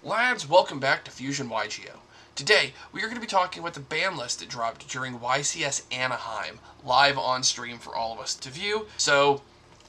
Lads, welcome back to Fusion YGO. Today, we are going to be talking about the ban list that dropped during YCS Anaheim, live on stream for all of us to view. So,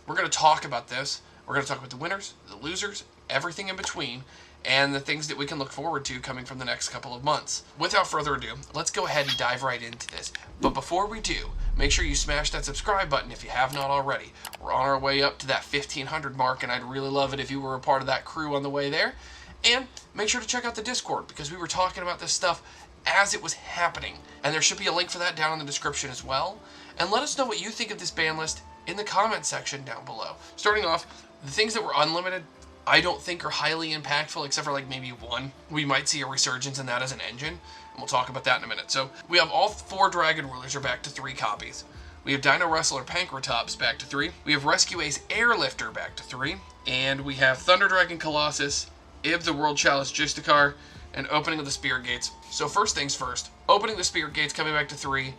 we're going to talk about this. We're going to talk about the winners, the losers, everything in between, and the things that we can look forward to coming from the next couple of months. Without further ado, let's go ahead and dive right into this. But before we do, make sure you smash that subscribe button if you have not already. We're on our way up to that 1,500 mark, and I'd really love it if you were a part of that crew on the way there. And make sure to check out the Discord, because we were talking about this stuff as it was happening. And there should be a link for that down in the description as well. And let us know what you think of this ban list in the comment section down below. Starting off, the things that were unlimited, I don't think are highly impactful, except for like maybe one. We might see a resurgence in that as an engine, and we'll talk about that in a minute. So we have all 4 Dragon Rulers are back to 3 copies. We have Dino Wrestler Pankratops back to 3. We have Rescue Ace Airlifter back to 3. And we have Thunder Dragon Colossus, Ib the World Chalice Justicar, and Opening of the Spirit Gates. So first things first, Opening the Spirit Gates coming back to 3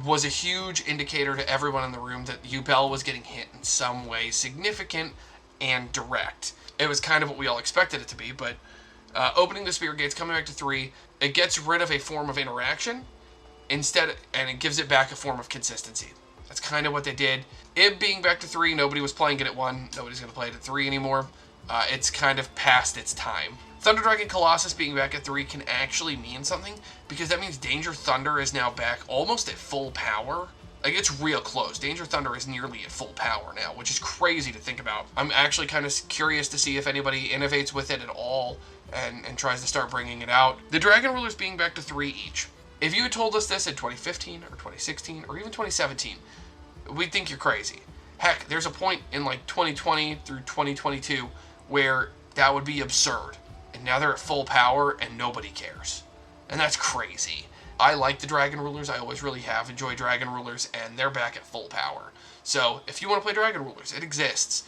was a huge indicator to everyone in the room that Yubel was getting hit in some way significant and direct. It was kind of what we all expected it to be, but Opening the Spirit Gates coming back to 3, it gets rid of a form of interaction instead, and it gives it back a form of consistency. That's kind of what they did. Ib being back to 3, nobody was playing it at 1. Nobody's going to play it at 3 anymore. It's kind of past its time. Thunder Dragon Colossus being back at 3 can actually mean something, because that means Danger Thunder is now back almost at full power. Like, it's real close. Danger Thunder is nearly at full power now, which is crazy to think about. I'm actually kind of curious to see if anybody innovates with it at all and tries to start bringing it out. The Dragon Rulers being back to 3 each. If you had told us this in 2015 or 2016 or even 2017, we'd think you're crazy. Heck, there's a point in like 2020 through 2022 where that would be absurd. And now they're at full power and nobody cares. And that's crazy. I like the Dragon Rulers. I always really have enjoyed Dragon Rulers, and they're back at full power. So if you want to play Dragon Rulers, it exists.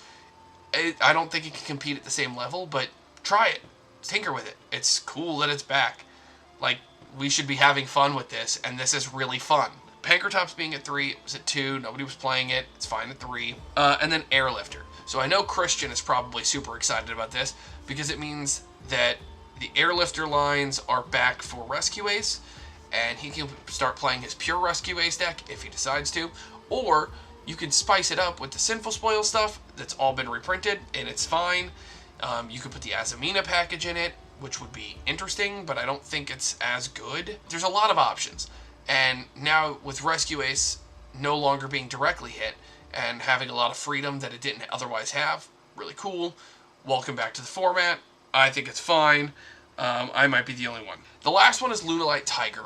I don't think it can compete at the same level, but try it. Tinker with it. It's cool that it's back. Like, we should be having fun with this, and this is really fun. Pankratops being at 3, it was at 2, nobody was playing it, it's fine at 3. And then Airlifter. So I know Christian is probably super excited about this, because it means that the Airlifter lines are back for Rescue Ace, and he can start playing his pure Rescue Ace deck if he decides to, or you can spice it up with the Sinful Spoil stuff that's all been reprinted, and it's fine. You could put the Azamina package in it, which would be interesting, but I don't think it's as good. There's a lot of options. And now with Rescue Ace no longer being directly hit and having a lot of freedom that it didn't otherwise have, really cool. Welcome back to the format. I think it's fine. I might be the only one. The last one is Lunalight Tiger.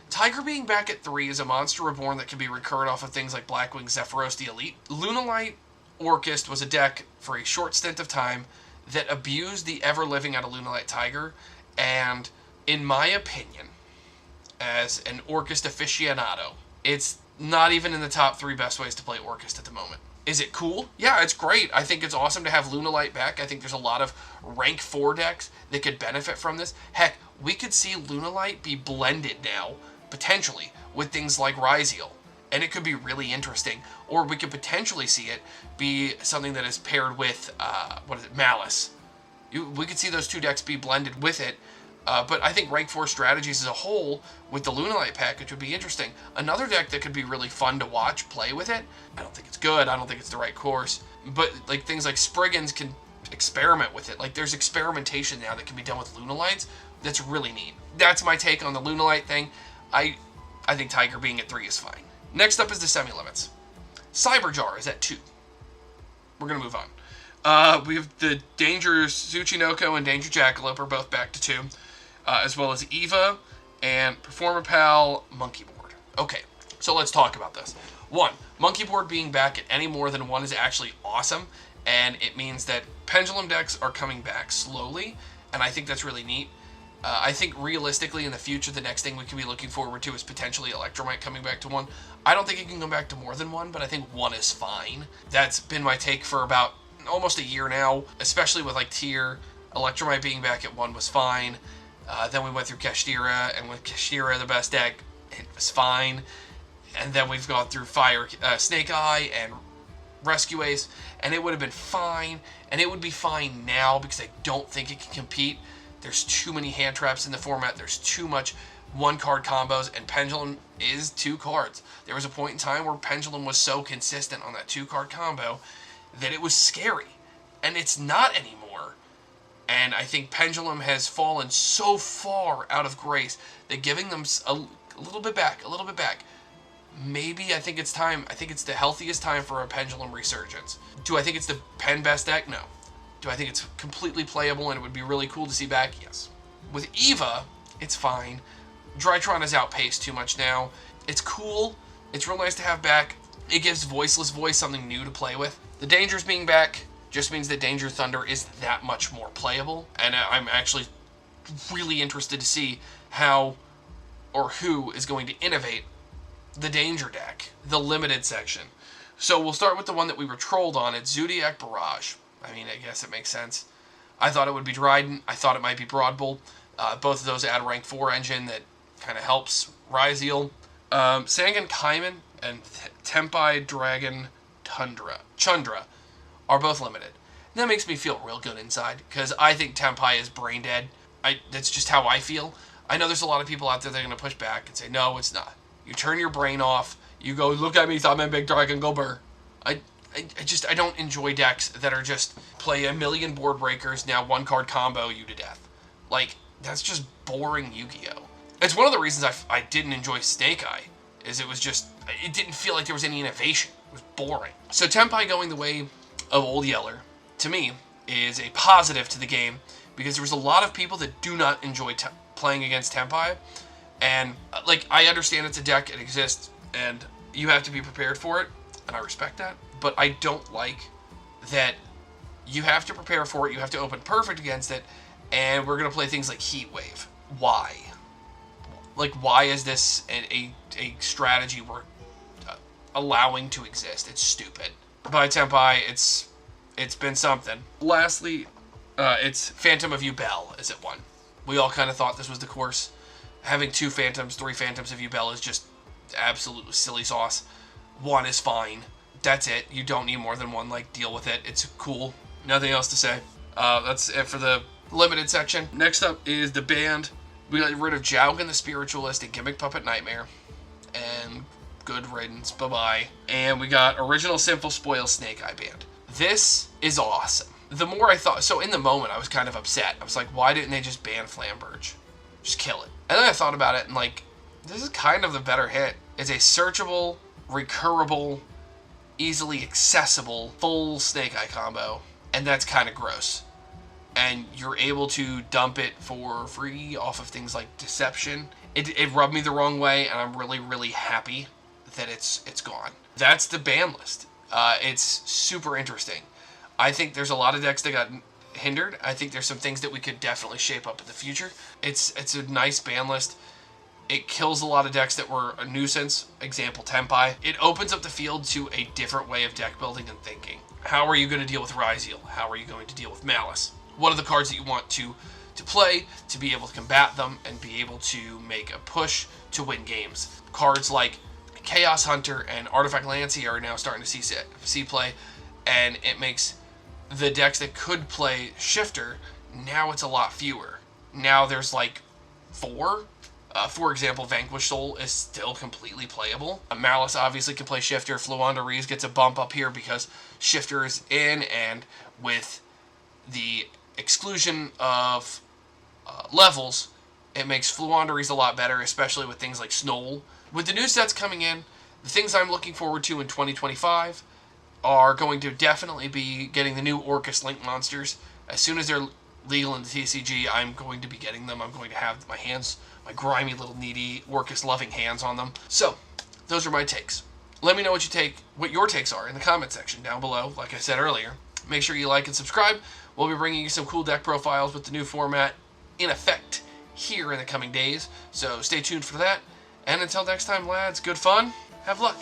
Tiger being back at 3 is a monster reborn that can be recurred off of things like Blackwing Zephyros the Elite. Lunalight Orchist was a deck for a short stint of time that abused the ever-living out of Lunalight Tiger, and in my opinion, as an Orchist aficionado, it's not even in the top 3 best ways to play Orchist at the moment. Is it cool? Yeah, it's great. I think it's awesome to have Lunalight back. I think there's a lot of rank 4 decks that could benefit from this. Heck, we could see Lunalight be blended now, potentially, with things like Ryziel, and it could be really interesting. Or we could potentially see it be something that is paired with, Malice. We could see those 2 decks be blended with it. But I think rank 4 strategies as a whole with the Lunalight package would be interesting. Another deck that could be really fun to watch play with it. I don't think it's good. I don't think it's the right course. But like things like Spriggans can experiment with it. Like there's experimentation now that can be done with Lunalights. That's really neat. That's my take on the Lunalight thing. I think Tiger being at 3 is fine. Next up is the semi-limits. Cyberjar is at 2. We're going to move on. We have the Danger Tsuchinoko and Danger Jackalope are both back to 2. As well as Eva and Performapal Monkey Board. Okay, so let's talk about this. 1, Monkey Board being back at any more than 1 is actually awesome, and it means that Pendulum decks are coming back slowly, and I think that's really neat. I think realistically in the future, the next thing we can be looking forward to is potentially Electromite coming back to 1. I don't think it can come back to more than 1, but I think 1 is fine. That's been my take for about almost a year now, especially with like Tier. Electromite being back at 1 was fine. Then we went through Kashtira, and with Kashtira the best deck, it was fine. And then we've gone through Snake Eye and Rescue Ace, and it would have been fine. And it would be fine now because I don't think it can compete There's too many hand traps in the format. There's too much one-card combos, and Pendulum is 2 cards. There was a point in time where Pendulum was so consistent on that 2-card combo that it was scary, and it's not anymore. And I think Pendulum has fallen so far out of grace that giving them a little bit back, maybe I think it's time. I think it's the healthiest time for a Pendulum resurgence. Do I think it's the Pen best deck? No. Do I think it's completely playable and it would be really cool to see back? Yes. With Eva, it's fine. Drytron is outpaced too much now. It's cool. It's real nice to have back. It gives Voiceless Voice something new to play with. The Dangers being back just means that Danger Thunder is that much more playable, and I'm actually really interested to see how or who is going to innovate the Danger deck, the limited section. So we'll start with the one that we were trolled on. It's Zodiac Barrage. I mean, I guess it makes sense. I thought it would be Dryden. I thought it might be Broadbull. Both of those add rank 4 engine that kind of helps Ryzeal. Sangan Kaiman and Tempai Dragon Chundra are both limited. And that makes me feel real good inside, because I think Tempai is brain dead. That's just how I feel. I know there's a lot of people out there that are going to push back and say, no, it's not. You turn your brain off. You go, look at me, thought I'm big dragon, go burr. I don't enjoy decks that are just play a million board breakers, now 1-card combo you to death. Like, that's just boring Yu-Gi-Oh! It's one of the reasons I didn't enjoy Snake Eye, is it didn't feel like there was any innovation. It was boring. So Tempai going the way of Old Yeller, to me, is a positive to the game, because there was a lot of people that do not enjoy playing against Tempai, and, like, I understand it's a deck, it exists, and you have to be prepared for it, and I respect that, but I don't like that you have to prepare for it, you have to open perfect against it, and we're going to play things like Heat Wave. Why? Like, why is this a strategy we're allowing to exist? It's stupid. By Tempai, it's been something. Lastly, it's Phantom of Yubel is at 1. We all kind of thought this was the course. Having 2 Phantoms, 3 Phantoms of Yubel is just absolute silly sauce. 1 is fine. That's it. You don't need more than 1. Like, deal with it. It's cool. Nothing else to say. That's it for the limited section. Next up is the band. We got rid of Jowgen the Spiritualist and Gimmick Puppet Nightmare. And good riddance. Bye-bye. And we got Original Sinful Spoil Snake Eye Band. This is awesome. The more I thought... So in the moment, I was kind of upset. I was like, why didn't they just ban Flamberge? Just kill it. And then I thought about it, and like, this is kind of the better hit. It's a searchable, recurrable, easily accessible, full Snake Eye combo. And that's kind of gross. And you're able to dump it for free off of things like Deception. It rubbed me the wrong way, and I'm really, really happy that it's gone. That's the ban list. It's super interesting. I think there's a lot of decks that got hindered. I think there's some things that we could definitely shape up in the future. It's a nice ban list. It kills a lot of decks that were a nuisance. Example, Tempai. It opens up the field to a different way of deck building and thinking. How are you going to deal with Ryzeal? How are you going to deal with Malice? What are the cards that you want to play to be able to combat them and be able to make a push to win games? Cards like Chaos Hunter and Artifact Lancey are now starting to see play, and it makes the decks that could play Shifter, now it's a lot fewer. Now there's like 4. For example, Vanquish Soul is still completely playable. Malice obviously can play Shifter. Fluanda Reese gets a bump up here because Shifter is in, and with the exclusion of levels, it makes Fluanda Reese a lot better, especially with things like Snowl. With the new sets coming in, the things I'm looking forward to in 2025 are going to definitely be getting the new Orcus Link monsters. As soon as they're legal in the TCG, I'm going to be getting them. I'm going to have my hands, my grimy little needy Orcus loving hands on them. So, those are my takes. Let me know what your takes are in the comment section down below. Like I said earlier, make sure you like and subscribe. We'll be bringing you some cool deck profiles with the new format in effect here in the coming days. So stay tuned for that. And until next time, lads, good fun. Have luck.